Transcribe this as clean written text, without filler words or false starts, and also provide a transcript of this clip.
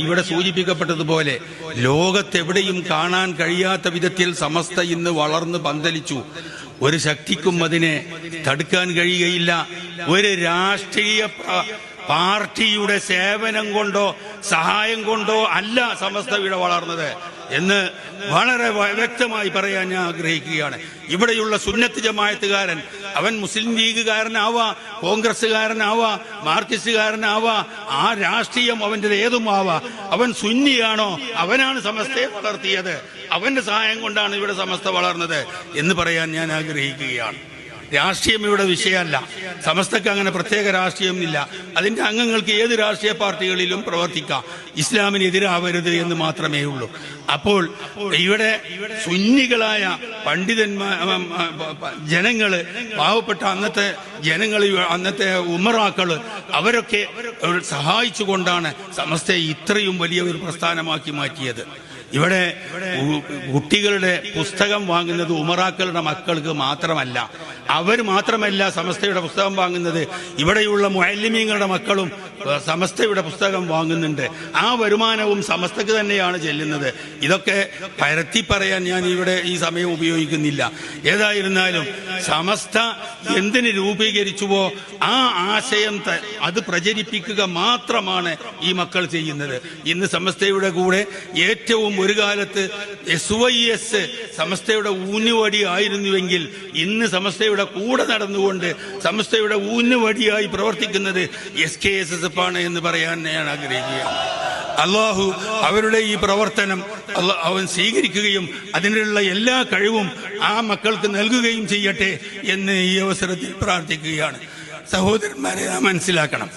ഇവിടെ സൂചിപ്പിക്കപ്പെട്ടതുപോലെ ലോകത്തെവിടെയും കാണാൻ കഴിയാത്ത വിധത്തിൽ സമസ്ത ഇന്ന് വളർന്ന് പന്തലിച്ചു. ഒരു ശക്തിക്കും അതിനെ തടുക്കാൻ കഴിയുകയില്ല. ഒരു രാഷ്ട്രീയ പാർട്ടിയുടെ സേവനം കൊണ്ടോ സഹായം കൊണ്ടോ അല്ല സമസ്ത ഇവിടെ വളർന്നത് എന്ന് വളരെ വ്യക്തമായി പറയാൻ ഞാൻ ആഗ്രഹിക്കുകയാണ്. ഇവിടെയുള്ള സുന്നത്ത് ജമാഅത്തുകാരൻ അവൻ മുസ്ലിം ലീഗുകാരനാവാ, കോൺഗ്രസ്സുകാരനാവാ, മാർക്സിസ്റ്റുകാരനാവാ, ആ രാഷ്ട്രീയം അവൻ്റെ ഏതുമാവാ, അവൻ സുന്നിയാണോ അവനാണ് സമസ്തയെ വളർത്തിയത്, അവന്റെ സഹായം കൊണ്ടാണ് ഇവിടെ സമസ്ത വളർന്നത് എന്ന് പറയാൻ ഞാൻ ആഗ്രഹിക്കുകയാണ്. രാഷ്ട്രീയം ഇവിടെ വിഷയമല്ല. സമസ്തക്ക് അങ്ങനെ പ്രത്യേക രാഷ്ട്രീയമില്ല. അതിന്റെ അംഗങ്ങൾക്ക് ഏത് രാഷ്ട്രീയ പാർട്ടികളിലും പ്രവർത്തിക്കാം. ഇസ്ലാമിനെതിരാവരുത് എന്ന് മാത്രമേ ഉള്ളൂ. അപ്പോൾ ഇവിടെ സുന്നികളായ പണ്ഡിതന്മാർ, ജനങ്ങള്, പാവപ്പെട്ട അന്നത്തെ ജനങ്ങൾ, അന്നത്തെ ഉമറാക്കള്, അവരൊക്കെ സഹായിച്ചുകൊണ്ടാണ് സമസ്തയെ ഇത്രയും വലിയ ഒരു പ്രസ്ഥാനമാക്കി മാറ്റിയത്. ഇവിടെ കുട്ടികളുടെ പുസ്തകം വാങ്ങുന്നത് ഉമറാക്കളുടെ മക്കൾക്ക് മാത്രമല്ല. അവർ മാത്രമല്ല സമസ്തയുടെ പുസ്തകം വാങ്ങുന്നത്, ഇവിടെയുള്ള മുഅല്ലിമീങ്ങളുടെ മക്കളും സമസ്തയുടെ പുസ്തകം വാങ്ങുന്നുണ്ട്. ആ വരുമാനവും സമസ്തക്ക് തന്നെയാണ് ചെല്ലുന്നത്. ഇതൊക്കെ പരത്തി പറയാൻ ഞാൻ ഇവിടെ ഈ സമയം ഉപയോഗിക്കുന്നില്ല. ഏതായിരുന്നാലും സമസ്ത എന്തിന് രൂപീകരിച്ചുവോ ആ ആശയം അത് പ്രചരിപ്പിക്കുക മാത്രമാണ് ഈ മക്കൾ ചെയ്യുന്നത്. ഇന്ന് സമസ്തയുടെ കൂടെ ഏറ്റവും ഒരു കാലത്ത് SYS സമസ്തയുടെ ഊന്നുവടി ആയിരുന്നുവെങ്കിൽ ഇന്ന് സമസ്തയുടെ കൂടെ നടന്നുകൊണ്ട് സമസ്തയുടെ ഊന്നുവടിയായി പ്രവർത്തിക്കുന്നത് SKSSF ആണ് എന്ന് പറയാൻ ഞാൻ ആഗ്രഹിക്കുകയാണ്. അള്ളാഹു അവരുടെ ഈ പ്രവർത്തനം അവൻ സ്വീകരിക്കുകയും അതിനുള്ള എല്ലാ കഴിവും ആ മക്കൾക്ക് നൽകുകയും ചെയ്യട്ടെ എന്ന് ഈ അവസരത്തിൽ പ്രാർത്ഥിക്കുകയാണ്. സഹോദരന്മാരെ നാം മനസ്സിലാക്കണം,